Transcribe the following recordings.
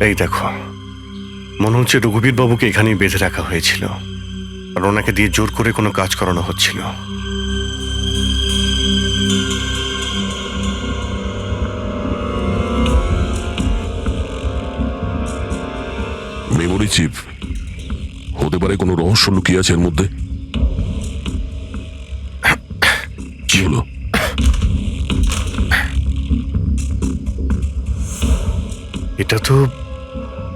এই দেখো, মনে হচ্ছে রঘুবীর বাবুকে এখানেই বেঁধে রাখা হয়েছিল, আর ওনাকে দিয়ে জোর করে কোনো কাজ করানো হচ্ছিল। মেমোরি চিপ হতে পারে, কোনো রহস্য লুকিয়ে আছে এর মধ্যে। কি হলো? এটা তো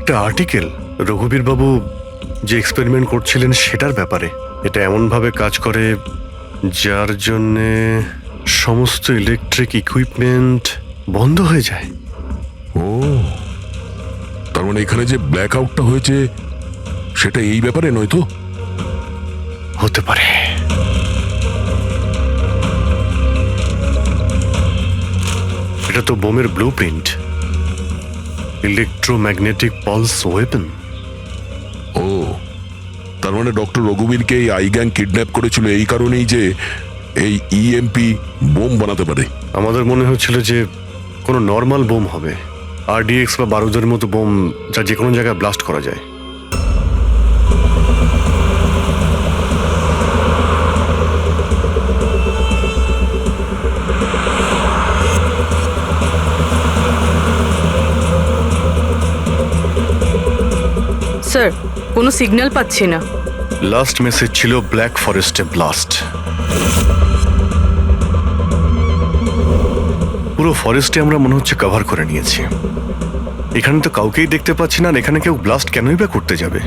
একটা আর্টিকেল, রঘুবীর বাবু যে এক্সপেরিমেন্ট করছিলেন সেটার ব্যাপারে। এটা এমনভাবে কাজ করে যার জন্যে সমস্ত ইলেকট্রিক ইকুইপমেন্ট বন্ধ হয়ে যায়। ও, তার মানে এখানে যে ব্ল্যাক আউটটা হয়েছে সেটা এই ব্যাপারে নয় তো? হতে পারে। এটা তো বোমের blue print, electromagnetic pulse weapon. ও, তার মানে ডক্টর রঘুবীরকে এই আই গ্যাং কিডন্যাপ করেছিল এই কারণেই যে এই ইএমপি বোম বানাতে পারে। আমাদের মনে হচ্ছিল যে কোনো নর্মাল বোম হবে, আরডিএক্স বা বারুদের মতো বোম, যা যে কোনো জায়গায় ব্লাস্ট করা যায়। স্যার, কোনো সিগন্যাল পাচ্ছি না। লাস্ট মেসেজ ছিল ব্ল্যাক ফরেস্টে ব্লাস্ট। পুরো ফরেস্টে আমরা মনে হচ্ছে কভার করে নিয়েছি। এখানে তো কাউকেই দেখতে পাচ্ছি না, আর এখানে কেউ ব্লাস্ট কেনই বা করতে যাবে?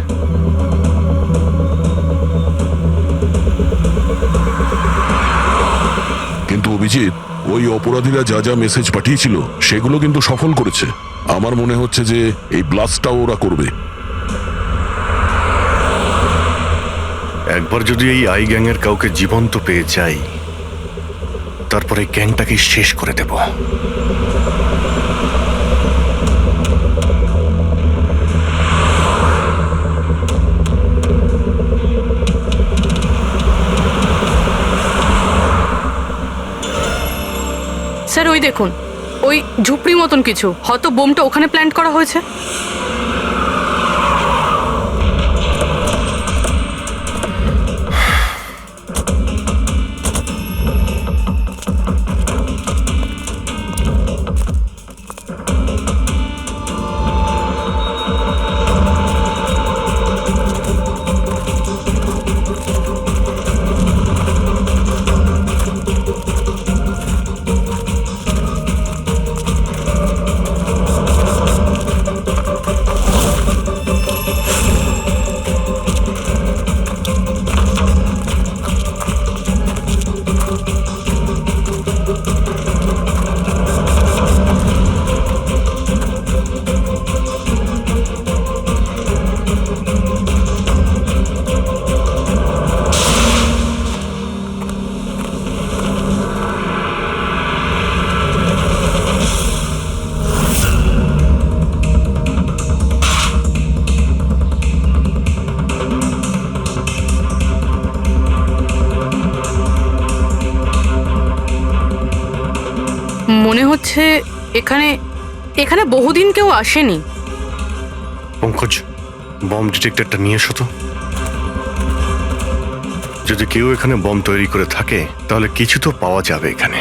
কিন্তু অভিজিৎ, ওই অপরাধীরা যা যা মেসেজ পাঠিয়েছিল সেগুলো কিন্তু সফল করেছে। আমার মনে হচ্ছে যে এই ব্লাস্টটাও ওরা করবে। একবার যদি এই আই গ্যাংয়ের কাউকে জীবন্ত পেয়ে যাই, তারপরে গ্যাংটাকে শেষ করে দেব। স্যার, ওই দেখুন, ওই ঝুপড়ি মতন কিছু, হয়তো বোমটা ওখানে প্ল্যান্ট করা হয়েছে। মনে হচ্ছে এখানে এখানে বহুদিন কেউ আসেনি। পঙ্কজ, বম ডিটেক্টরটা নিয়ে এসো তো। যদি কেউ এখানে বম তৈরি করে থাকে তাহলে কিছু তো পাওয়া যাবে এখানে।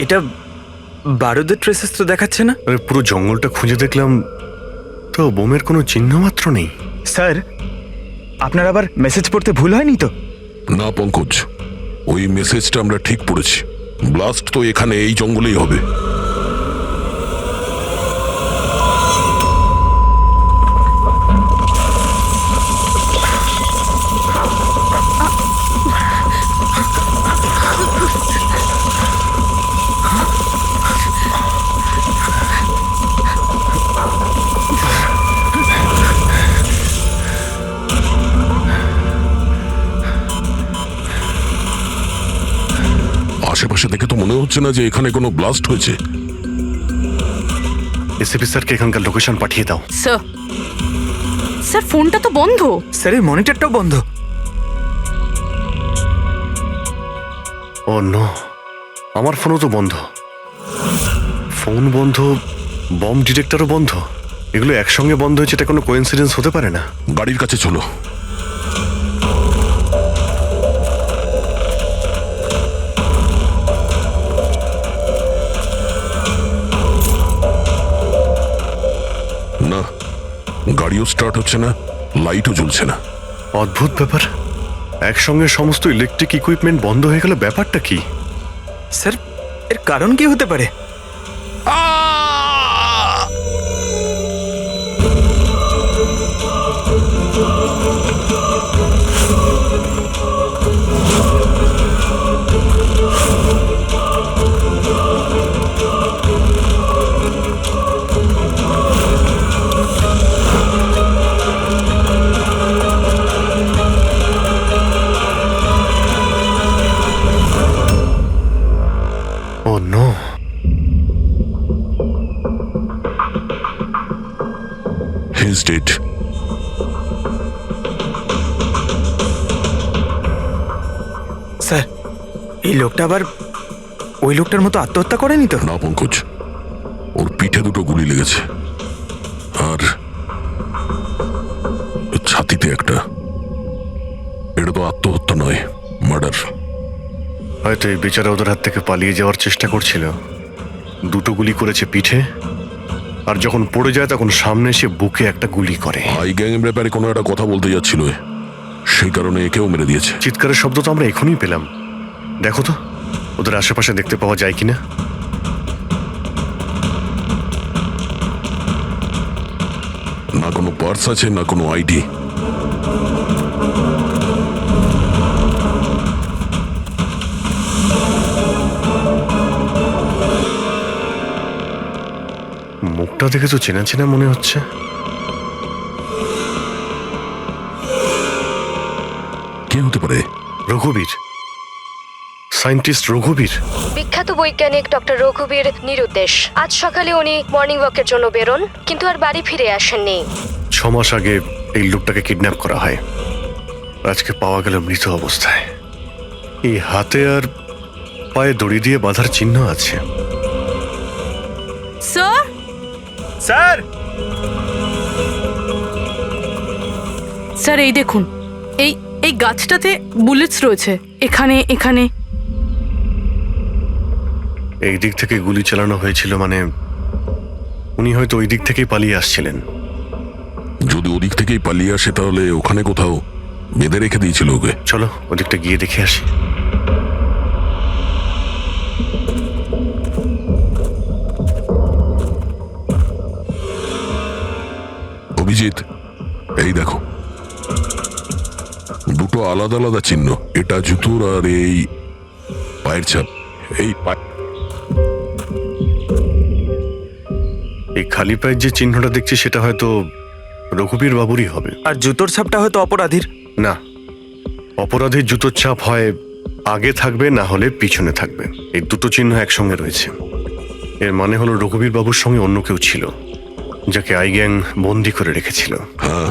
এটা বারুদের ট্রেসেস তো দেখাচ্ছে না। আরে পুরো জঙ্গলটা খুঁজে দেখলাম, তো বোমের কোনো চিহ্ন মাত্র নেই। স্যার, আপনার আবার মেসেজ পড়তে ভুল হয়নি তো? না পঙ্কজ, ওই মেসেজটা আমরা ঠিক পড়েছি। ব্লাস্ট তো এখানে এই জঙ্গলেই হবে। হচ্ছে না যে এখানে কোনো ব্লাস্ট হয়েছে। এসিপি স্যারকে এখানকার লোকেশন পাঠিয়ে দাও। স্যার স্যার ফোনটা তো বন্ধ। স্যার এই মনিটরটাও বন্ধ। ও নো, আমার ফোনও তো বন্ধ। ফোন বন্ধ, বম ডিটেক্টরও বন্ধ। এগুলো একসঙ্গে বন্ধ হয়েছে, এটা কোনো কোইন্সিডেন্স হতে পারে না। গাড়ির কাছে চলো। না, গাড়িও স্টার্ট হচ্ছে না, লাইটও জ্বলছে না। অদ্ভুত ব্যাপার, একসঙ্গে সমস্ত ইলেকট্রিক ইকুইপমেন্ট বন্ধ হয়ে গেল, ব্যাপারটা কি? স্যার এর কারণ কি হতে পারে? Oh no, he is dead. Sir এই লোকটা আবার ওই লোকটার মতো আত্মহত্যা করেনি তো? না পঙ্কজ, ওর পিঠে দুটো গুলি লেগেছে আর ছাতিতে একটা। এটা তো আত্মহত্যা নয়, মার্ডার। হয়তো এই বেচারা ওদের হাত থেকে পালিয়ে যাওয়ার চেষ্টা করছিল। দুটো গুলি করেছে পিঠে, আর যখন পড়ে যায় তখন সামনে এসে বুকে একটা গুলি করে। আই গ্যাং এর ব্যাপারে কোনো একটা কথা বলতে যাচ্ছিল, সেই কারণে একেও মেরে দিয়েছে। চিৎকারের শব্দ তো আমরা এখনই পেলাম। দেখো তো ওদের আশেপাশে দেখতে পাওয়া যায় কিনা। না কোনো পার্স আছে, না কোনো আইডি। মুখটা দেখে তো চেনা চেনা মনে হচ্ছে। কে হতে পারে? রঘুবীর, সায়েন্টিস্ট রঘুবীর। বিখ্যাত বৈজ্ঞানিক ডক্টর রঘুবীর নিরুদ্দেশ। আজ সকালে উনি মর্নিং ওয়াকের জন্য বেরোন, কিন্তু আর বাড়ি ফিরে আসেননি। 6 মাস আগে এই লোকটাকে কিডন্যাপ করা হয়, আজকে পাওয়া গেল মৃত অবস্থায়। এই হাতে আর পায়ে দড়ি দিয়ে বাঁধার চিহ্ন আছে। স্যার স্যার স্যার এই দেখুন, এই এই গাছটাতে বুলেটস রয়েছে, এখানে এখানে। এই দিক থেকে গুলি চালানো হয়েছিল, মানে উনি হয়তো ওই দিক থেকেই পালিয়ে আসছিলেন। যদি ওদিক থেকেই পালিয়ে আসে তাহলে ওখানে কোথাও বেঁধে রেখে দিয়েছিল ওকে। চলো ওদিকটা গিয়ে দেখে আসি। অভিজিৎ, এই দেখো, দুটো আলাদা আলাদা চিহ্ন। এটা জুতোর আর এই পায়ের ছাপ। এই এই খালি পায়ের যে চিহ্নটা দেখছি সেটা হয়তো রঘুবীর বাবুরই হবে। আর জুতোর ছাপটা হয়তো অপরাধীর। না, অপরাধীর জুতোর ছাপ হয় আগে থাকবে, না হলে পিছনে থাকবে। এই দুটো চিহ্ন একসঙ্গে রয়েছে। এর মানে হলো রঘুবীর বাবুর সঙ্গে অন্য কেউ ছিল, যাকে আই গ্যাং বন্দি করে রেখেছিল। হ্যাঁ,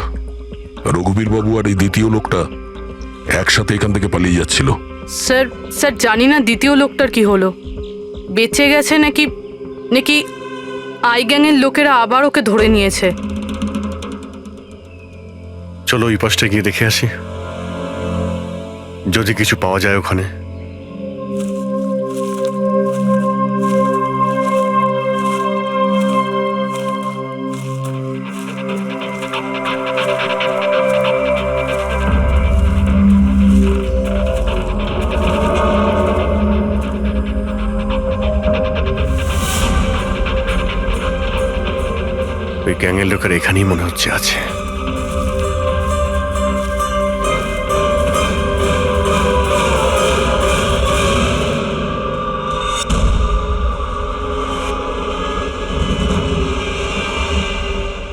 রঘুবীর বাবু আর এই দ্বিতীয় লোকটা একসাথে এখান থেকে পালিয়ে যাচ্ছিল। স্যার স্যার জানি না দ্বিতীয় লোকটার কি হলো, বেঁচে গেছে নাকি নাকি আই গ্যাংয়ের লোকেরা আবার ওকে ধরে নিয়েছে। চলো ওই পাশটা গিয়ে দেখে আসি, যদি কিছু পাওয়া যায় ওখানে। ওই গ্যাংয়ের লোকের এখানেই মনে হচ্ছে আছে।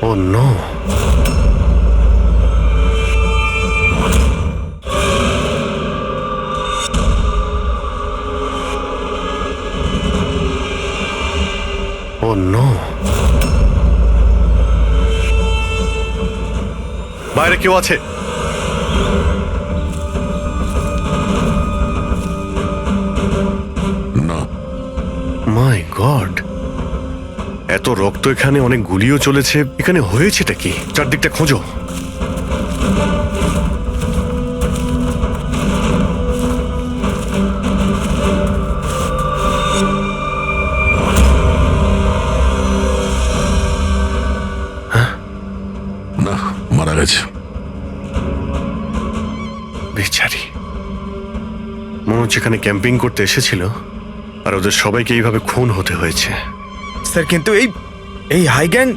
Oh no! ও নো, বাইরে কেউ আছে? না, মাই গড, এত রক্ত এখানে, অনেক গুলিও চলেছে। এখানে হয়েছেটা কি? চারদিকটা খোঁজো। না, মারা গেছে। বেচারি, মনে হচ্ছে এখানে ক্যাম্পিং করতে এসেছিল আর ওদের সবাইকে এইভাবে খুন হতে হয়েছে। স্যার কিন্তু এই হাই গ্যাং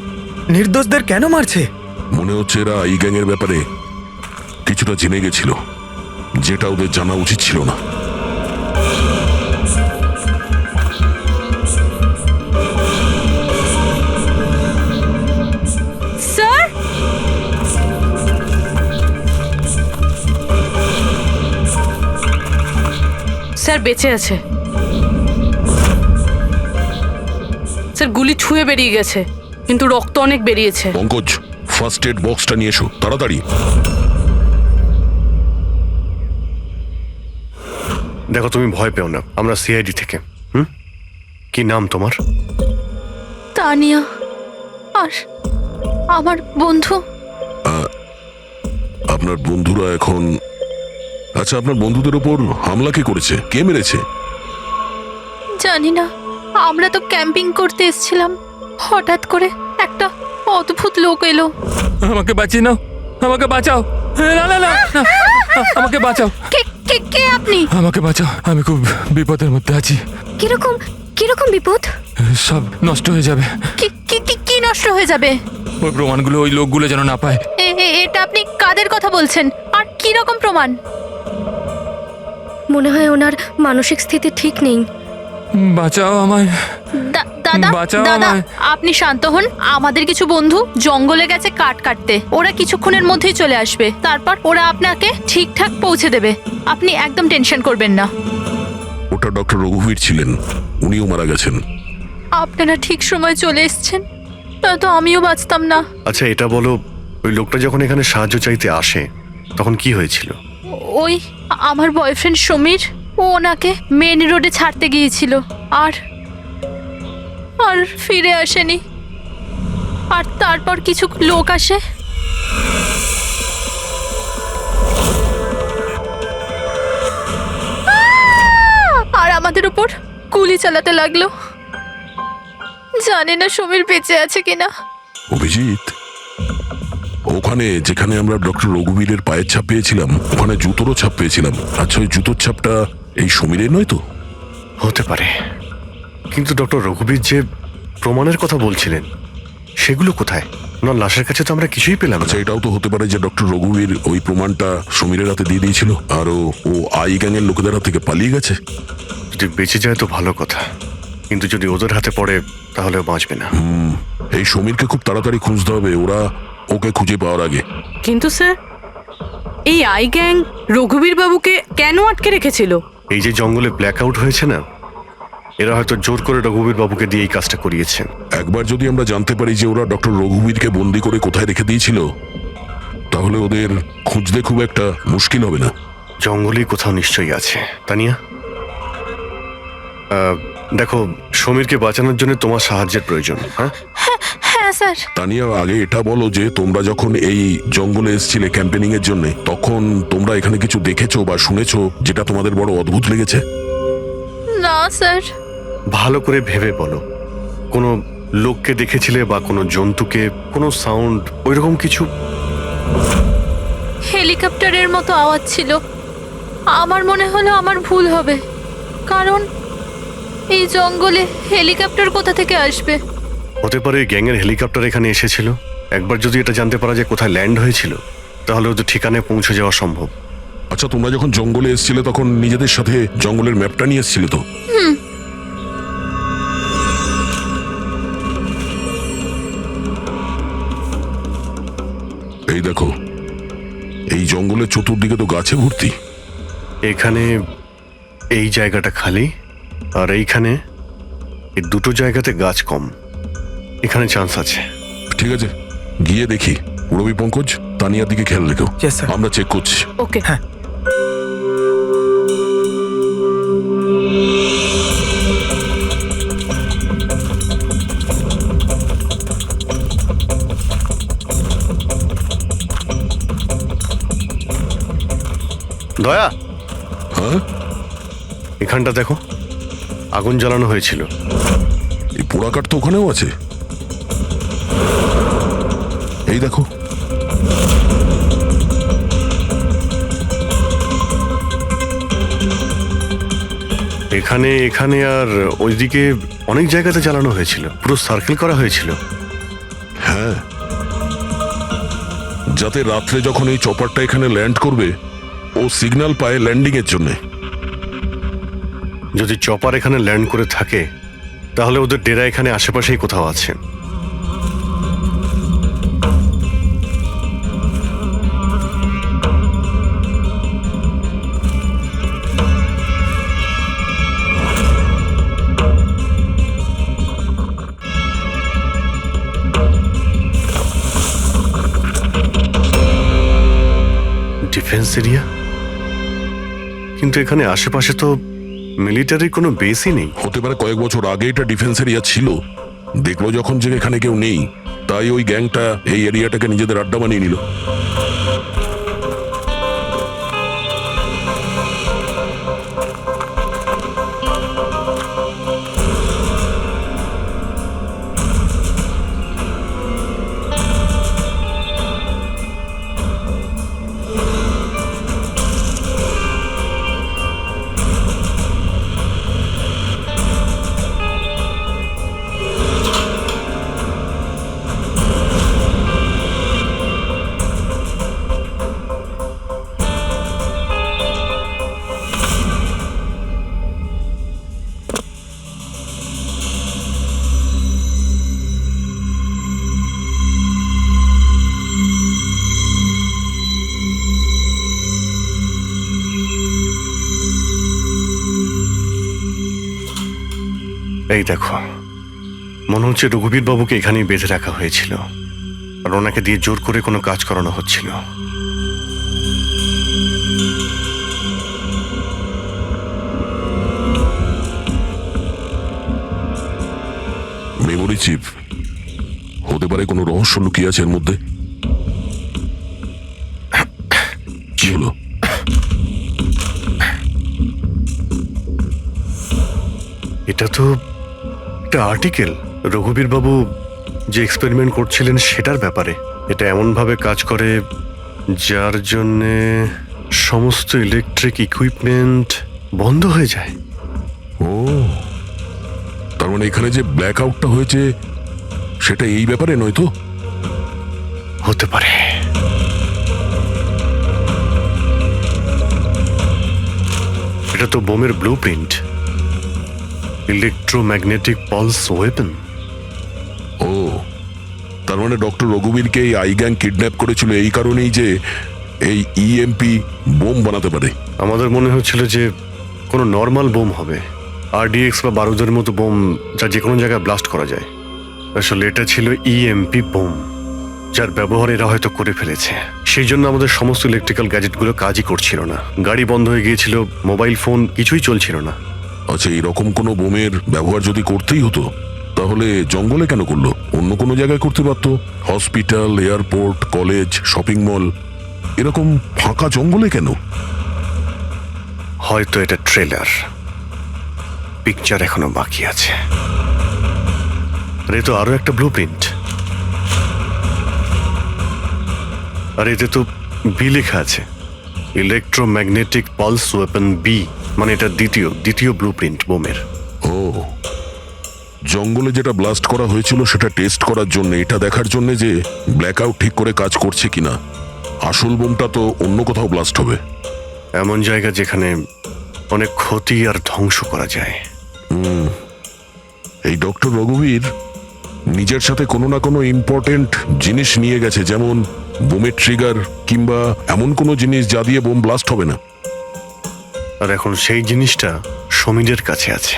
নির্দোষদের কেন মারছে? মনে হচ্ছে এরা এই গ্যাংয়ের ব্যাপারে কিছুটা জেনে গেছিল, যেটা ওদের জানা উচিত ছিল না। স্যার, স্যার বেঁচে আছে। স্যার গুলি ছুঁয়ে বেরিয়ে গেছে, কিন্তু রক্ত অনেক বেরিয়েছে। পঙ্কজ, ফার্স্ট এড বক্সটা নিয়ে এসো তাড়াতাড়ি। দেখো, তুমি ভয় পেও না, আমরা সিআইডি থেকে। কি নাম তোমার? তানিয়া। আর আমার বন্ধু। আপনার বন্ধুরা এখন... আচ্ছা, আপনার বন্ধুদের উপর হামলা কে করেছে? কে মেরেছে? জানি না, আমরা তো ক্যাম্পিং করতে এসেছিলাম, হঠাৎ করে একটা অদ্ভুত লোক এলো। আমাকে বাঁচিয়ে নাও, আমাকে বাঁচাও। না না না না, আমাকে বাঁচাও, কে কে কে আপনি? আমাকে বাঁচাও, আমি খুব বিপদের মধ্যে আছি। কিরকম কিরকম বিপদ? সব নষ্ট হয়ে যাবে। কি কি কি কি নষ্ট হয়ে যাবে? ওই প্রমাণগুলো ওই লোকগুলো যেন না পায়। এটা আপনি কাদের কথা বলছেন? আর কি রকম প্রমাণ? মনে হয় ওনার মানসিক স্থিতি ঠিক নেই। বাঁচাও আমায়, দাদা বাঁচাও দাদা, আমায়। আপনি শান্ত হন। আমাদের কিছু বন্ধু জঙ্গলে গেছে কাঠ কাটতে, ওরা কিছুক্ষণের মধ্যেই চলে আসবে। তারপর ওরা আপনাকে ঠিকঠাক পৌঁছে দেবে, আপনি একদম টেনশন করবেন না। ওটা ডক্টর রঘুবীর ছিলেন, উনিও মারা গেছেন। আপনারা ঠিক সময় চলে এসেছেন, নয়তো আমিও বাঁচতাম না। আচ্ছা এটা বলো, ওই লোকটা যখন এখানে সাহায্য চাইতে আসে তখন কি হয়েছিল? ওই আমার বয়ফ্রেন্ড সমীর, ও ওনাকে মেন রোডে ছাড়তে গিয়েছিল, আর আর ফিরে আসেনি। আর তারপর কিছু লোক আসে, আর আমাদের উপর গুলি চালাতে লাগলো। জানি না সমীর বেঁচে আছে কিনা। অভিজিৎ, ওখানে যেখানে আমরা ডক্টর রঘুবীরের পায়ের ছাপ পেয়েছিলাম, ওখানে জুতোরও ছাপ পেয়েছিলাম। আচ্ছা, ওই জুতোর ছাপটা এই সমীরের নয় তো? হতে পারে, কিন্তু ডক্টর রঘুবীর যে প্রমাণের কথা বলছিলেন সেগুলো কোথায়? ওনার লাশের কাছে তো আমরা কিছুই পেলাম না। আচ্ছা, এটাও তো হতে পারে যে ডক্টর রঘুবীর ওই প্রমাণটা সমীরের হাতে দিয়ে দিয়েছিল, আর ও আই গ্যাংয়ের লোকেদের হাত থেকে পালিয়ে গেছে। যদি বেঁচে যায় তো ভালো কথা, কিন্তু যদি ওদের হাতে পড়ে তাহলে বাঁচবে না। এই সমীরকে খুব তাড়াতাড়ি খুঁজতে হবে, ওরা ওকে খুঁজে পাওয়ার আগে। কিন্তু স্যার, এই আই গ্যাং রঘুবীর বাবুকে কেন আটকে রেখেছিল? এই যে জঙ্গলে ব্ল্যাক আউট হয়েছে না, এরা হয়তো জোর করে রঘুবীর বাবুকে দিয়ে এই কাজটা করিয়েছে। একবার যদি আমরা জানতে পারি যে ওরা ডক্টর রঘুবীরকে বন্দি করে কোথায় রেখে দিয়েছিল, তাহলে ওদের খুঁজতে খুব একটা মুশকিল হবে না। জঙ্গলেই কোথাও নিশ্চয়ই আছে। তানিয়া, দেখো, সমীরকে বাঁচানোর জন্য তোমার সাহায্যের প্রয়োজন। হ্যাঁ, হ্যাঁ স্যার। তানিয়া, আগে এটা বলো যে তোমরা যখন এই জঙ্গলে এসেছিলে ক্যাম্পেনিং এর জন্য, তখন তোমরা এখানে কিছু দেখেছো বা শুনেছো যেটা তোমাদের বড় অদ্ভুত লেগেছে? না স্যার। ভালো করে ভেবে বলো, কোনো লোককে দেখেছিলে বা কোনো জন্তুকে, কোনো সাউন্ড, ওইরকম কিছু? হেলিকপ্টারের মতো আওয়াজ ছিল। আমার মনে হলো আমার ভুল হবে, কারণ এই জঙ্গলে হেলিকপ্টার কোথা থেকে আসবে? হতে পারে গ্যাংয়ের হেলিকপ্টার এখানে এসেছিল। একবার যদি এটা জানতে পারা যায় কোথায় ল্যান্ড হয়েছিল, তাহলে ওদের ঠিকানায় পৌঁছে যাওয়া সম্ভব। আচ্ছা, তোমরা যখন জঙ্গলে এসেছিলে তখন নিজেদের সাথে জঙ্গলের ম্যাপটা নিয়ে এসেছিলে তো? এই দেখো, এই জঙ্গলের চতুর্দিকে তো গাছে ভর্তি। এখানে এই জায়গাটা খালি, আর এইখানে এই দুটো জায়গাতে গাছ কম। এখানে চান্স আছে। ঠিক আছে, গিয়ে দেখি। রবি, পঙ্কজ, তানিয়ার দিকে খেয়াল রেখো। Yes, sir. আমরা চেক করছি। ওকে। হ্যাঁ। দয়া, হ্যাঁ, এখানটা দেখো, আগুন জ্বালানো হয়েছিল। এই পোড়াকাঠ তো ওখানেও আছে। এই দেখো, এখানে এখানে আর ওইদিকে অনেক জায়গাতে জ্বালানো হয়েছিল, পুরো সার্কেল করা হয়েছিল। হ্যাঁ, যাতে রাত্রে যখন এই চপারটা এখানে ল্যান্ড করবে ও সিগন্যাল পায় ল্যান্ডিং এর জন্য। যদি চপার এখানে ল্যান্ড করে থাকে তাহলে ওদের ডেরা এখানে আশেপাশেই কোথাও আছে। ডিফেন্স এরিয়া, কিন্তু এখানে আশেপাশে তো মিলিটারির কোনো বেসই নেই। হতে পারে কয়েক বছর আগে এটা ডিফেন্স এরিয়া ছিল, দেখলো যখন যে এখানে কেউ নেই, তাই ওই গ্যাংটা এই এরিয়াটাকে নিজেদের আড্ডা বানিয়ে নিল। এই দেখো, মনে হচ্ছে রঘুবীর বাবুকে এখানেই বেঁধে রাখা হয়েছিল আর ওনাকে দিয়ে জোর করে কোনো কাজ করানো হচ্ছিল। মেমোরি চিপ, হতে পারে কোনো রহস্য লুকিয়ে আছে এর মধ্যে। কি হলো? এটা তো একটা আর্টিকেল, রঘুবীর বাবু যে এক্সপেরিমেন্ট করছিলেন সেটার ব্যাপারে। এটা এমনভাবে কাজ করে যার জন্যে সমস্ত ইলেকট্রিক ইকুইপমেন্ট বন্ধ হয়ে যায়। ও, তার মানে এখানে যে ব্ল্যাক আউটটা হয়েছে সেটা এই ব্যাপারে নয় তো? হতে পারে। এটা তো বোমের blue print, electromagnetic pulse weapon. ও, তার মানে ডক্টর রঘুবীরকে এই আই গ্যাং কিডন্যাপ করেছিল এই কারণেই যে এই ইএমপি বোম বানাতে পারে। আমাদের মনে হচ্ছিল যে কোনো নর্মাল বোম হবে, আরডিএক্স বা বারুদের মতো বোম যা যে কোনো জায়গায় ব্লাস্ট করা যায়। আসলে এটা ছিল ইএমপি বোম, যার ব্যবহার এরা হয়তো করে ফেলেছে। সেই জন্য আমাদের সমস্ত ইলেকট্রিক্যাল গ্যাজেটগুলো কাজই করছিল না, গাড়ি বন্ধ হয়ে গিয়েছিল, মোবাইল ফোন কিছুই চলছিল না। আচ্ছা, এরকম কোনো বোমের ব্যবহার যদি করতেই হতো তাহলে জঙ্গলে কেন করলো? অন্য কোনো জায়গায় করতে পারতো, hospital, airport, college, shopping mall, এরকম ফাঁকা জঙ্গলে কেন? হয়তো এটা ট্রেলার, পিকচার এখনো বাকি আছে। আর এ তো আরো একটা ব্লু প্রিন্ট, আর এতে তো বি লেখা আছে, ইলেকট্রোম্যাগনেটিক পালস ওয়েপন বি, মানে এটা দ্বিতীয় ব্লু প্রিন্ট বোমের। ও, জঙ্গলে যেটা ব্লাস্ট করা হয়েছিল সেটা টেস্ট করার জন্য, এটা দেখার জন্য যে ব্ল্যাক আউট ঠিক করে কাজ করছে কিনা। আসল বোমটা তো অন্য কোথাও ব্লাস্ট হবে। এমন জায়গা যেখানে অনেক ক্ষতি আর ধ্বংস করা যায়। এই ডক্টর রঘুবীর নিজের সাথে কোনো না কোনো ইম্পর্টেন্ট জিনিস নিয়ে গেছে, যেমন বোমের ট্রিগার কিংবা এমন কোনো জিনিস যা দিয়ে বোম ব্লাস্ট হবে না। আর এখন সেই জিনিসটা সমীরের কাছে আছে।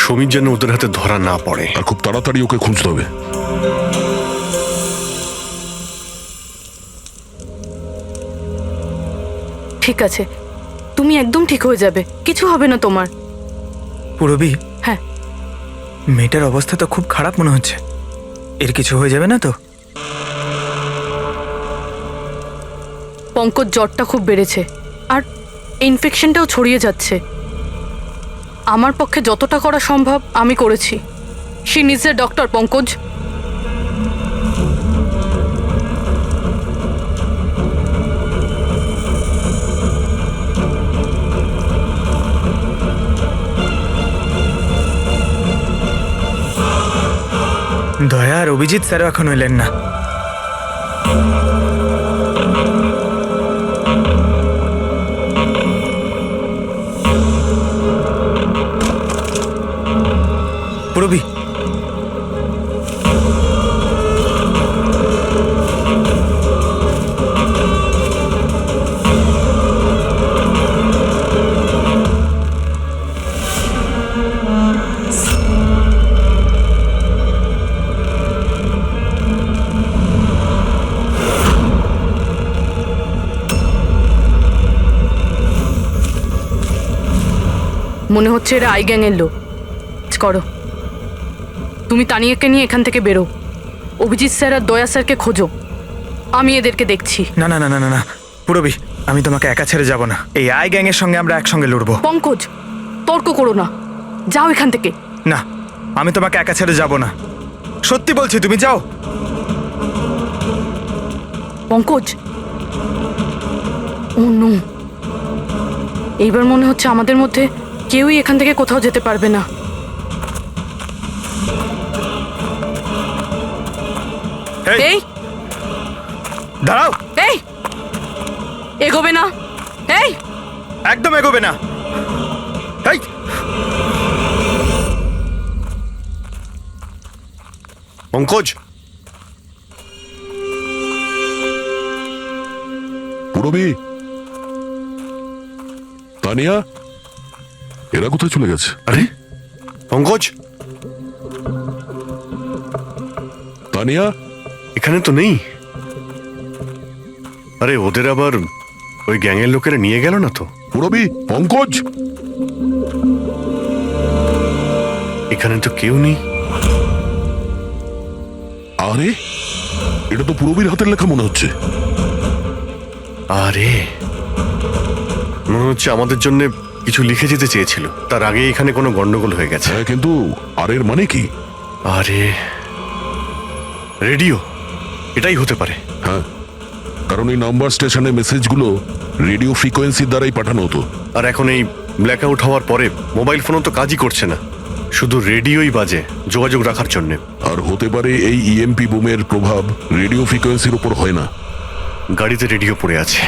সমীর যেন ওদের হাতে ধরা না পড়ে। আর খুব তাড়াতাড়ি ওকে খুঁজতে হবে। ঠিক আছে, তুমি একদম ঠিক হয়ে যাবে, কিছু হবে না তোমার। পুরবি, হ্যাঁ, মেয়েটার অবস্থা তো খুব খারাপ মনে হচ্ছে। এর কিছু হয়ে যাবে না তো? পঙ্কজ জ্বরটা খুব বেড়েছে আর ইনফেকশনটাও ছড়িয়ে যাচ্ছে। আমার পক্ষে যতটা করা সম্ভব আমি করেছি। She needs a doctor, Pankaj. দয়া আর অভিজিৎ স্যারও এখন এলেন না। পুরবি, মনে হচ্ছে এরা আই গ্যাংয়ের লোক। করো, তুমি তানিয়াকে নিয়ে এখান থেকে বেরো। অভিজিৎ স্যার আর দয়া স্যারকে খোঁজো, আমি এদেরকে দেখছি। না না না না না না পুরবি, আমি তোমাকে একা ছেড়ে যাব না। এই আই গ্যাংয়ের সঙ্গে আমরা একসঙ্গে লড়বো। পঙ্কজ, তর্ক করো না, যাও এখান থেকে। না, আমি তোমাকে একা ছেড়ে যাব না। সত্যি বলছি, তুমি যাও। পঙ্কজ, ও নো, এইবার মনে হচ্ছে আমাদের মধ্যে কেউই এখান থেকে কোথাও যেতে পারবে না। এই, এই দাঁড়াও। এই, এগোবে না। এই, একদম এগোবে না। এই, পঙ্কজ, পুরবি, তানিয়া, এরা কোথায় চলে গেছে? আরে পঙ্কজ, তানিয়া, এখানে তো নেই। আরে ওদের আবার ওই গ্যাংয়ের লোকেরা নিয়ে গেল না তো? পুরবি, পঙ্কজ, এখানে তো কেউ নেই। আরে এটা তো পুরবির হাতের লেখা মনে হচ্ছে। আরে মনে হচ্ছে আমাদের জন্য কিছু লিখে যেতে চেয়েছিল, তার আগে এখানে কোনো গন্ডগোল হয়ে গেছে। হ্যাঁ, কিন্তু আর এর মানে কি? আরে রেডিও, এটাই হতে পারে। হ্যাঁ, কারণ এই নাম্বার স্টেশনে মেসেজগুলো রেডিও ফ্রিকোয়েন্সির দ্বারাই পাঠানো হতো। আর এখন এই ব্ল্যাক আউট হওয়ার পরে মোবাইল ফোনও তো কাজই করছে না, শুধু রেডিওই বাজে যোগাযোগ রাখার জন্যে। আর হতে পারে এই ইএমপি বুমের প্রভাব রেডিও ফ্রিকোয়েন্সির উপর হয় না। গাড়িতে রেডিও পড়ে আছে।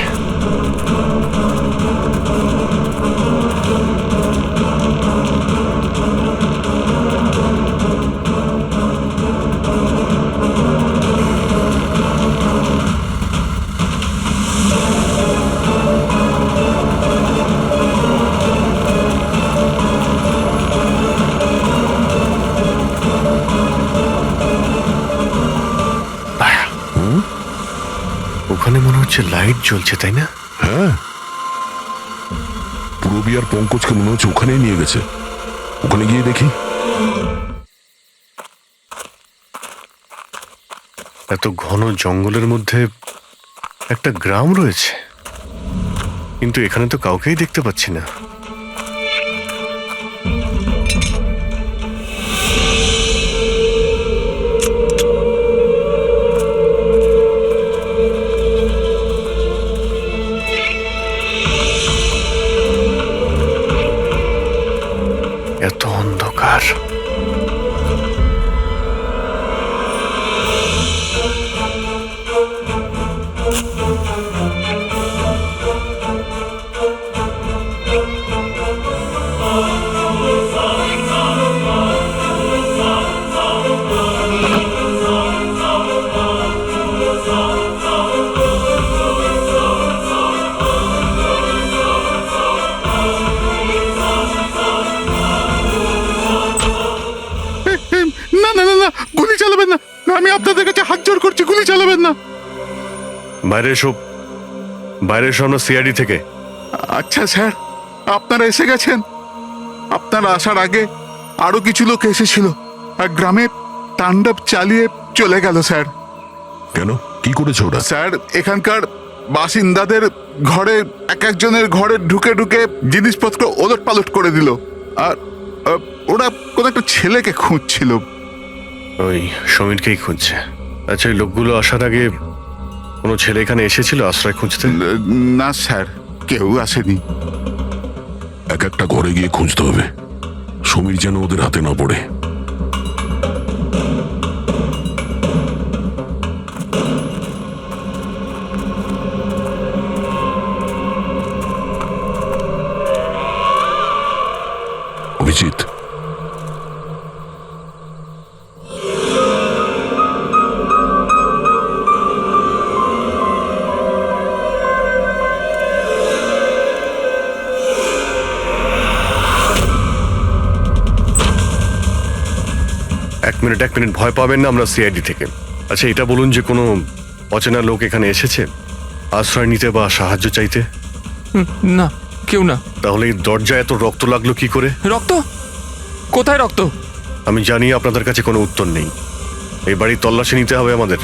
ওখানে মনে হচ্ছে লাইট জ্বলছে, তাই না? হ্যাঁ, পুরবি আর পঙ্কজকে মনে হচ্ছে ওখানেই নিয়ে গেছে। ওখানে গিয়ে দেখি। এত ঘন জঙ্গলের মধ্যে একটা গ্রাম রয়েছে, কিন্তু এখানে তো কাউকেই দেখতে পাচ্ছি না। এত অন্ধকার। আমি আপনাদের কাছে হাত জোড় করছি, গুলি চালাবেন না। বাইরে এসো, বাইরে এসো, আমরা সিআইডি থেকে। আচ্ছা স্যার, আপনারা এসে গেছেন। আপনারা আসার আগে আরো কিছু লোক এসেছিল আর গ্রামে তাণ্ডব চালিয়ে চলে গেল স্যার। কেন, কি করেছে ওরা? স্যার, এখানকার বাসিন্দাদের ঘরে এক একজনের ঘরে ঢুকে ঢুকে জিনিসপত্র ওলট পালট করে দিল। আর ওরা কোনো একটা ছেলেকে খুঁজছিল। ওই সমীরকেই খুঁজছে। আচ্ছা, এই লোকগুলো আসার আগে কোনো ছেলে এখানে এসেছিল আশ্রয় খুঁজতে? না স্যার, কেউ আসেনি। এক একটা ঘরে গিয়ে খুঁজতে হবে, সমীর যেন ওদের হাতে না পড়ে। অভিজিৎ, এক মিনিট, ভয় পাবেন না, আমরা সিআইডি থেকে। আচ্ছা, এটা বলুন যে কোনো অচেনা লোক এখানে এসেছে আশ্রয় নিতে বা সাহায্য চাইতে? না, কেউ না। তাহলে এই দরজায় এত রক্ত লাগলো কি করে? রক্ত? কোথায় রক্ত? আমি জানি আপনাদের কাছে কোনো উত্তর নেই। এই বাড়ির তল্লাশি নিতে হবে আমাদের।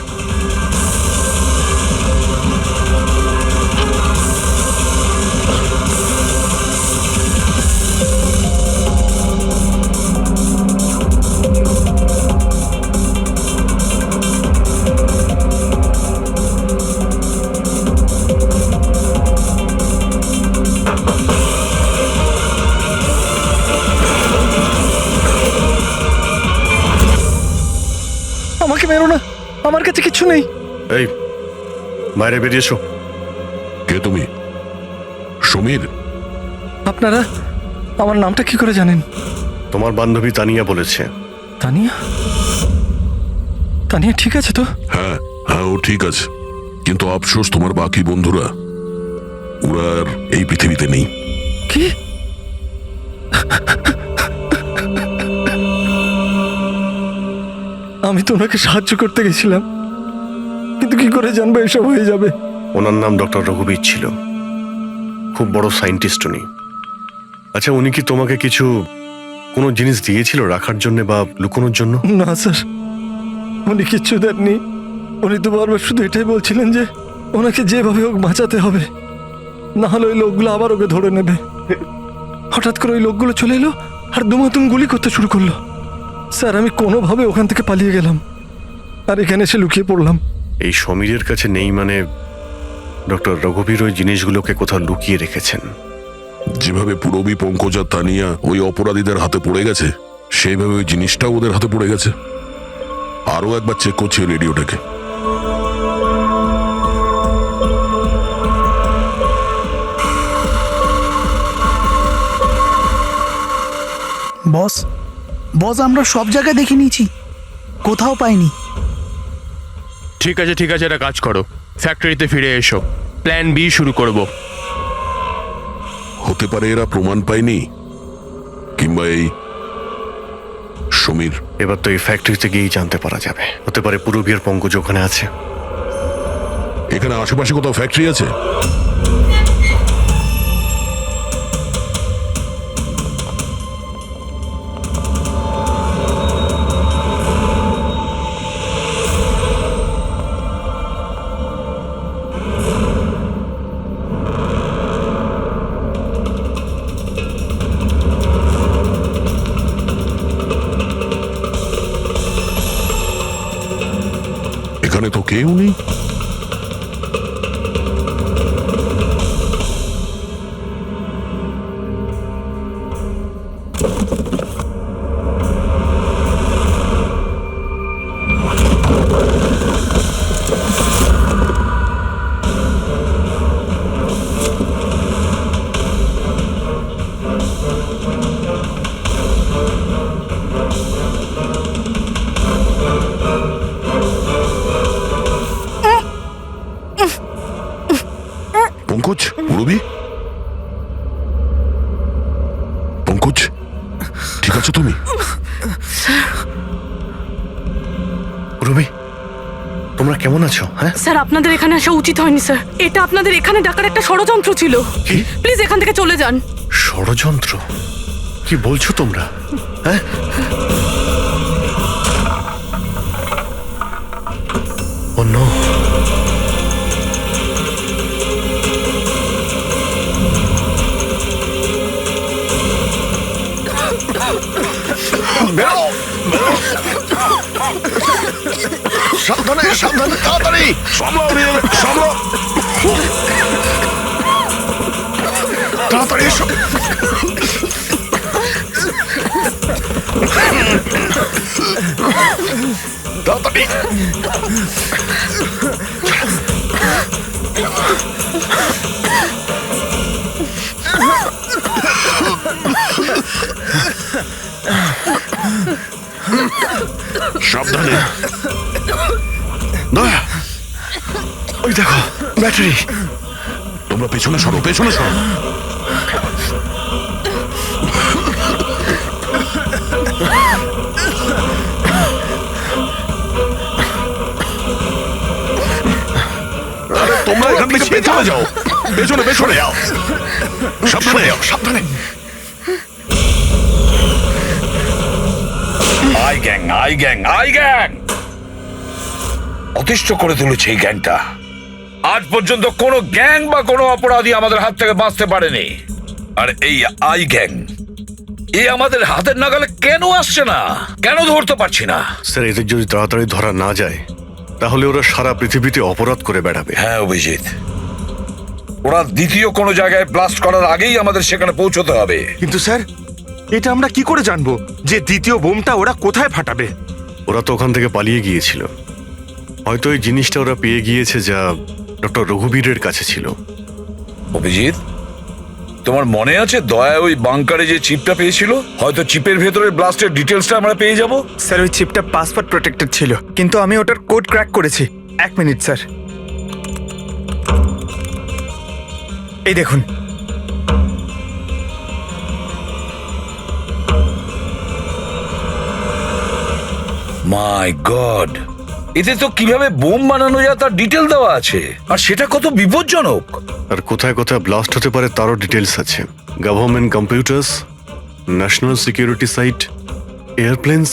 আমাকে মেরো না, আমার কাছে কিছু নেই। এই, বাইরে বেরিয়ে এসো। কে তুমি? সমীর? আপনারা আমার নামটা কি করে জানেন? তোমার বান্ধবী তানিয়া বলেছে। তানিয়া? তানিয়া ঠিক আছে তো? হ্যাঁ হ্যাঁ, ও ঠিক আছে, কিন্তু আফসোস তোমার বাকি বন্ধুরা ওরা আর এই পৃথিবীতে নেই। কি? আমি তো ওনাকে সাহায্য করতে গেছিলাম, কিন্তু কি করে জানবো এসব হয়ে যাবে? ওনার নাম ডক্টর রঘুবীর ছিল, খুব বড় সায়েন্টিস্ট উনি। আচ্ছা, উনি কি তোমাকে কিছু কোনো জিনিস দিয়েছিল রাখার জন্য বা লুকোনোর জন্য? না স্যার, উনি কিচ্ছু দেননি। উনি তো বারবার শুধু এটাই বলছিলেন যে ওনাকে যেভাবে হোক বাঁচাতে হবে, না হলে ওই লোকগুলো আবার ওকে ধরে নেবে। হঠাৎ করে ওই লোকগুলো চলে এলো আর দুমাতুম গুলি করতে শুরু করলো। স্যার, আমি কোনোভাবে ওখান থেকে পালিয়ে গেলাম আর এখানে এসে লুকিয়ে পড়লাম। এই সমীরের কাছে নেই মানে ডক্টর রঘুবীর ওই জিনিসগুলোকে কোথাও লুকিয়ে রেখেছেন। যেভাবে পুরবী, পঙ্কজ আর তানিয়া ওই অপরাধীদের হাতে পড়ে গেছে, সেইভাবে ওই জিনিসটাও ওদের হাতে পড়ে গেছে। আরো একবার চেক করছি রেডিওটাকে। বস, বস, আমরা সব জায়গায় দেখে নিয়েছি, কোথাও পাইনি। ঠিক আছে, এটা কাজ করো, ফ্যাক্টরিতে ফিরে এসো, প্ল্যান বি শুরু করব। হতে পারে এরা প্রমাণ পায়নি, কিংবা এই সমীর। এবার তো এই ফ্যাক্টরিতে গিয়েই জানতে পারা যাবে। হতে পারে পুরবী আর পঙ্কজ ওখানে আছে। এখানে আশেপাশে কোথাও ফ্যাক্টরি আছে? এখানে তো কেউ নেই। পঙ্কজ, পুরবী, পঙ্কজ, ঠিক আছো তুমি? পুরবী, তোমরা কেমন আছো? হ্যাঁ, স্যার আপনাদের এখানে আসা উচিত হয়নি স্যার। এটা আপনাদের এখানে ডাকার একটা ষড়যন্ত্র ছিল। কি? প্লিজ এখান থেকে চলে যান। ষড়যন্ত্র? কি বলছো তোমরা? হ্যাঁ, ও নো। সাবধানে সাবধানে, তাড়াতাড়ি তাড়াতাড়ি এসো। তাড়াতাড়ি। সাবধানে। দয়া, ওই দেখো ব্যাটারি। তোমরা পেছনে সরো, পেছনে সরো। তোমরা এখান থেকে পেছনে যাও, পেছনে পেছনে যাও। সাবধানে যাও, সাবধানে। আই গ্যাং অতিষ্ঠ করে তুলেছে এই গ্যাংটা। আজ পর্যন্ত কোনো গ্যাং বা কোনো অপরাধী আমাদের হাত থেকে বাঁচতে পারেনি। আর এই আই গ্যাং এ আমাদের হাতের নাগালে কেন আসছে না? কেন ধরতে পারছি না? স্যার, এদের যদি তাড়াতাড়ি ধরা না যায় তাহলে ওরা সারা পৃথিবীতে অপরাধ করে বেড়াবে। হ্যাঁ অভিজিৎ, ওরা দ্বিতীয় কোনো জায়গায় ব্লাস্ট করার আগেই আমাদের সেখানে পৌঁছতে হবে। কিন্তু স্যার, এটা আমরা কি করে জানবো যে দ্বিতীয় বোমটা ওরা কোথায় ফাটাবে? ওরা তো ওখান থেকে পালিয়ে গিয়েছিল। হয়তো এই জিনিসটা ওরা পেয়ে গিয়েছে যা ডক্টর রঘুবীরের কাছে ছিল। অভিজিৎ, তোমার মনে আছে দয়া ওই বাংকারে যে চিপটা পেয়েছিল? হয়তো চিপের ভেতরে ব্লাস্টের ডিটেলসটা আমরা পেয়ে যাব। স্যার, ওই চিপটা পাসওয়ার্ড প্রোটেক্টেড ছিল, কিন্তু আমি ওটার কোড ক্র্যাক করেছি। 1 মিনিট স্যার, এই দেখুন। মাই গড, এতে তো কিভাবে বোম বানানো যায় তার ডিটেল দেওয়া আছে, আর সেটা কত বিপজ্জনক। আর কোথায় কোথায় ব্লাস্ট হতে পারে তারও ডিটেলস আছে। Government computers, national security site, airplanes.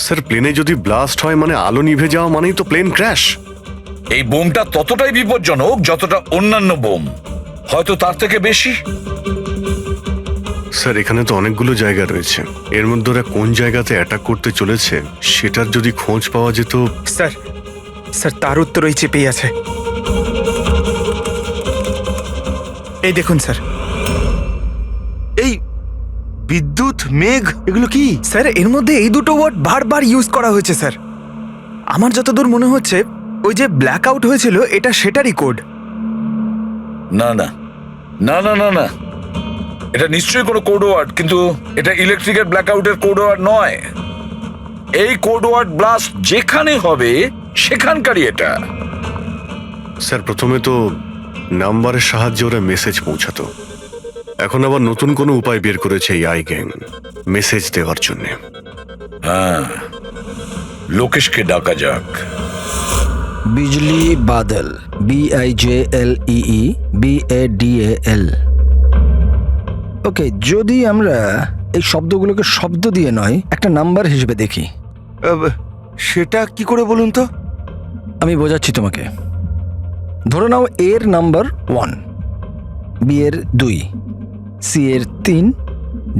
Sir, প্লেনে যদি ব্লাস্ট হয় মানে আলো নিভে যাওয়া মানেই তো প্লেন ক্র্যাশ। এই বোমটা ততটাই বিপজ্জনক যতটা অন্যান্য বোম, হয়তো তার থেকে বেশি। স্যার, এখানে তো অনেকগুলো জায়গা রয়েছে। এর মধ্যে ওরা কোন জায়গাতে অ্যাটাক করতে চলেছে সেটার যদি খোঁজ পাওয়া যেত। স্যার, স্যার তার উত্তর ওই চিপেই আছে। এই দেখুন স্যার। এই বিদ্যুৎ, মেঘ, এগুলো কি? স্যার, এর মধ্যে এই দুটো ওয়ার্ড বারবার ইউজ করা হয়েছে স্যার। আমার যতদূর মনে হচ্ছে ওই যে ব্ল্যাক আউট হয়েছিল এটা সেটারই কোড। না না না না না না, এটা নিশ্চয়ই কোনো কোড ওয়ার্ড, কিন্তু এটা ইলেকট্রিকের ব্ল্যাকআউটের কোড ওয়ার্ড নয়। এই কোড ওয়ার্ড ব্লাস্ট যেখানে হবে সেখানকারই এটা। স্যার, প্রথমে তো নাম্বারের সাহায্যে ওরা মেসেজ পৌঁছাতো। এখন আবার নতুন কোনো উপায় বের করেছে এই আই গ্যাং মেসেজ দেওয়ার জন্য। হ্যাঁ, লোকেশকে ডাকা যাক। বিজলি বাদল, BIJLEE BADAL। ওকে, যদি আমরা এই শব্দগুলোকে শব্দ দিয়ে নয় একটা নাম্বার হিসেবে দেখি। সেটা কি করে বলুন তো? আমি বোঝাচ্ছি তোমাকে। ধরে নাও এর নাম্বার 1, বি এর 2, সি এর 3,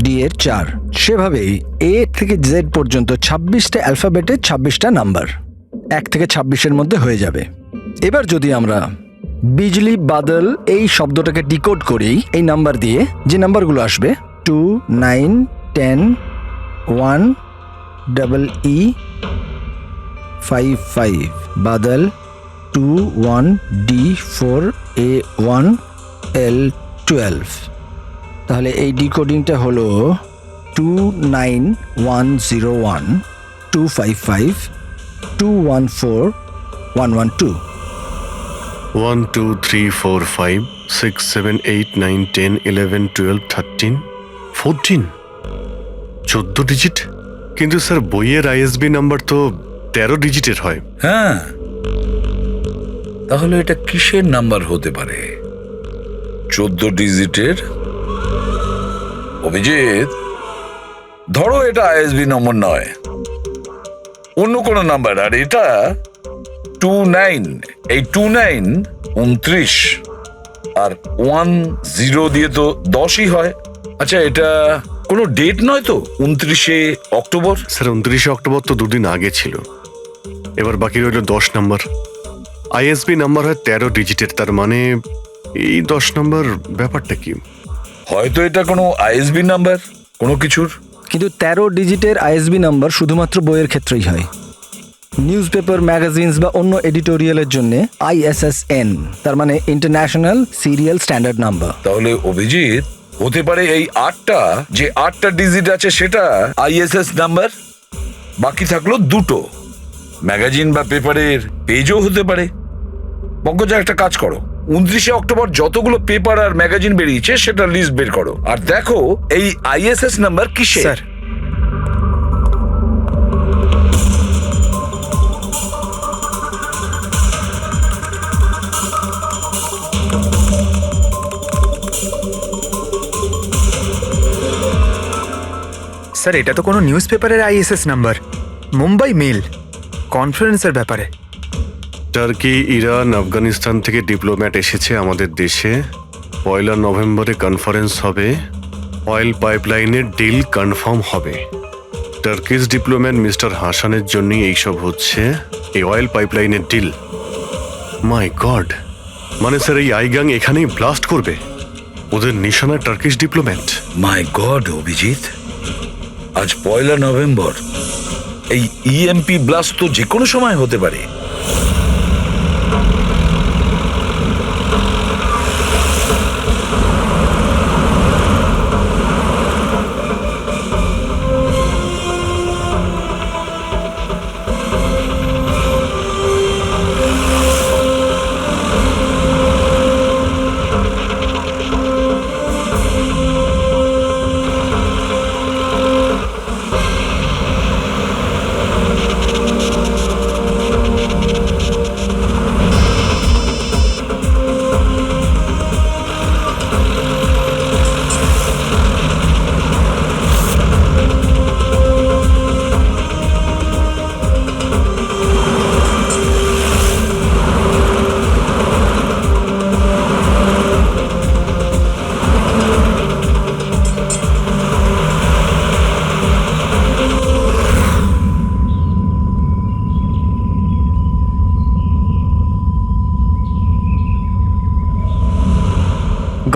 ডি এর 4। সেভাবেই এ থেকে জেড পর্যন্ত 26টা অ্যালফাবেটে 26টা নাম্বার 1 থেকে 26-এর মধ্যে হয়ে যাবে। এবার যদি আমরা বিজলি বাদল এই শব্দটাকে ডিকোড করি এই নাম্বার দিয়ে, যে নাম্বারগুলো আসবে 2, 9, 10, 1, EE 5, 5, Badal 2, 1, D 4, A 1, L 12। তাহলে এই ডিকোডিংটা হলো 29101 255 214 112। 1 2 3 4 5 6 7 8 9 10 11 12 13 14 14 ডিজিট। কিন্তু স্যার, বইয়ের ISB নাম্বার তো 13 ডিজিটের হয়। হ্যাঁ, তাহলে এটা কিসের নাম্বার হতে পারে? 14 ডিজিটের? অভিজিৎ, ধরো এটা আইএসবি নম্বর নয়, অন্য কোনো নাম্বার। আর এটা 29, এই 29 29 আর 10 দিয়ে তো 10ই হয়। আচ্ছা, এটা কোনো ডেট নয় তো? 29শে অক্টোবর? স্যার 29শে অক্টোবর তো দুদিন আগে ছিল, এবার বাকি রইল 10 নাম্বার। আইএসবি নাম্বার হয় 13 ডিজিটের, তার মানে এই 10 নাম্বার ব্যাপারটা কি? হয়তো এটা কোনো আইএসবি নাম্বার কোনো কিছুর। কিন্তু 13 ডিজিটের আইএসবি নাম্বার শুধুমাত্র বইয়ের ক্ষেত্রেই হয়। নিউজ পেপার, ম্যাগাজিনস বা অন্য এডিটোরিয়ালের জন্য ISSN, তার মানে ইন্টারন্যাশনাল সিরিয়াল স্ট্যান্ডার্ড নাম্বার। তাহলে অভিজিৎ, হতে পারে এই 8টা যে 8টা ডিজিট আছে সেটা আইএসএস নাম্বার, বাকি থাকলো 2টো ম্যাগাজিন বা পেপারের পেজও হতে পারে। পঙ্কজা, একটা কাজ করো, 29শে অক্টোবর যতগুলো পেপার আর ম্যাগাজিন বেরিয়েছে সেটা লিস্ট বের করো, আর দেখো এই আইএসএস নাম্বার কিসের। স্যার, স্যার এটা তো কোনো নিউজ পেপারের আইএসএস নাম্বার, মুম্বাই মেল, কনফারেন্সের ব্যাপারে। টার্কি, ইরান, আফগানিস্তান থেকে ডিপ্লোম্যাট এসেছে আমাদের দেশে। 1 নভেম্বরে কনফারেন্স হবে, অয়েল পাইপলাইনের ডিল কনফার্ম হবে। টার্কিশ ডিপ্লোম্যাট মিস্টার হাসানের জন্যই এইসব হচ্ছে, এই অয়েল পাইপলাইনের ডিল। মাই গড, মানে স্যার এই আইগাং এখানেই ব্লাস্ট করবে? ওদের নিশানা টার্কিশ ডিপ্লোম্যাট। মাই গড অভিজিৎ, আজ 1 নভেম্বর, এই ইএমপি ব্লাস্ট তো যে কোনো সময় হতে পারে।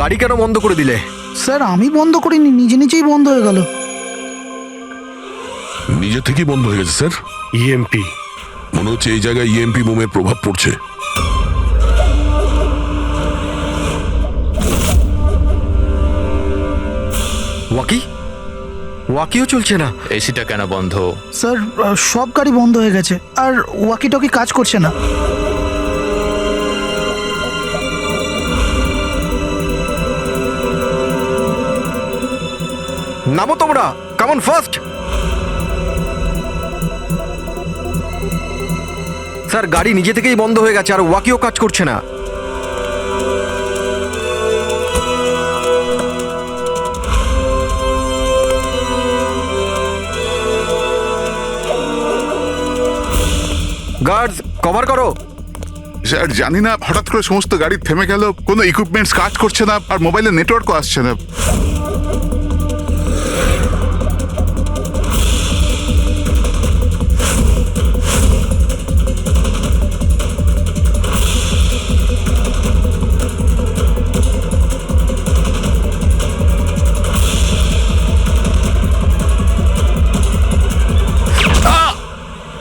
গাড়ি কেন বন্ধ করে দিলে? স্যার আমি বন্ধ করিনি, নিজে নিজেই বন্ধ হয়ে গেল। নিজে থেকেই বন্ধ হয়ে গেছে স্যার। ইএমপি মনে হচ্ছে এই জায়গায় ইএমপি বোমের প্রভাব পড়ছে। ওয়াকিও চলছে না। এসিটা কেন বন্ধ? স্যার সব গাড়ি বন্ধ হয়ে গেছে, আর ওয়াকি টকি কাজ করছে না। নামো তোমরা, কামন ফার্স্ট। স্যার গাড়ি নিজে থেকেই বন্ধ হয়ে গেছে আর ওয়াকিও কাজ করছে না। গার্ডস কভার করো। স্যার জানি না, হঠাৎ করে সমস্ত গাড়ি থেমে গেল, কোনো ইকুইপমেন্টস কাজ করছে না, আর মোবাইলে নেটওয়ার্কও আসছে না।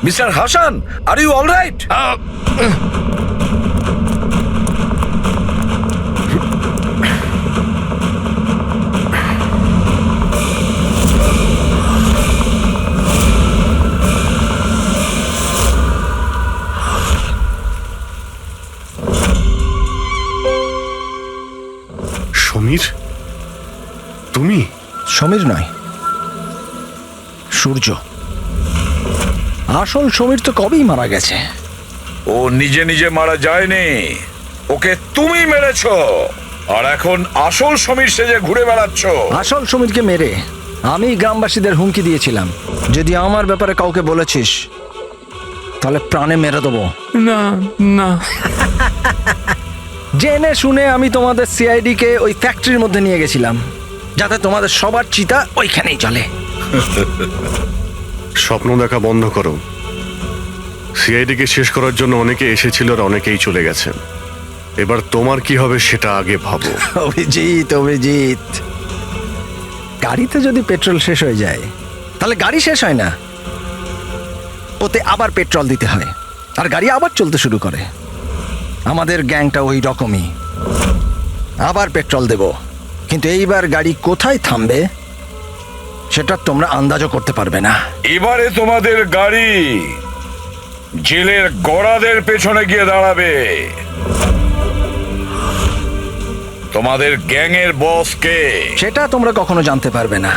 Mister Hasan, are you all right? Samir, তুমি? সমীর নয়, সূর্য। আসল সমীর তো কবেই মারা গেছে। ও নিজে নিজে মারা যায়নি, ওকে তুমি মেরেছো, আর এখন আসল সমীর সেজে ঘুরে বেড়াচ্ছ। আসল সমীরকে মেরে আমি গ্রামবাসীদের হুমকি দিয়েছিলাম, যদি আমার ব্যাপারে কাউকে বলেছিস তাহলে প্রাণে মেরে দেবো। না না, জেনে শুনে আমি তোমাদের সিআইডি কে ওই ফ্যাক্টরির মধ্যে নিয়ে গেছিলাম, যাতে তোমাদের সবার চিতা ওইখানেই চলে। স্বপ্ন দেখা বন্ধ করো। সিআইডিকে শেষ করার জন্য অনেকে এসেছিল আর অনেকেই চলে গেছেন। এবার তোমার কি হবে সেটা আগে ভাবো। অভিজিৎ, অভিজিৎ, গাড়িতে যদি পেট্রোল শেষ হয়ে যায় তাহলে গাড়ি শেষ হয় না, ওতে আবার পেট্রোল দিতে হয় আর গাড়ি আবার চলতে শুরু করে। আমাদের গ্যাংটা ওই রকমই, আবার পেট্রোল দেব, কিন্তু এইবার গাড়ি কোথায় থামবে সেটা তোমরা আন্দাজও করতে পারবে না। এবারে তোমাদের গাড়ি জেলের গড়াদের পেছনে গিয়ে দাঁড়াবে। তোমাদের গ্যাংয়ের বস কে সেটা তোমরা কখনো জানতে পারবে না।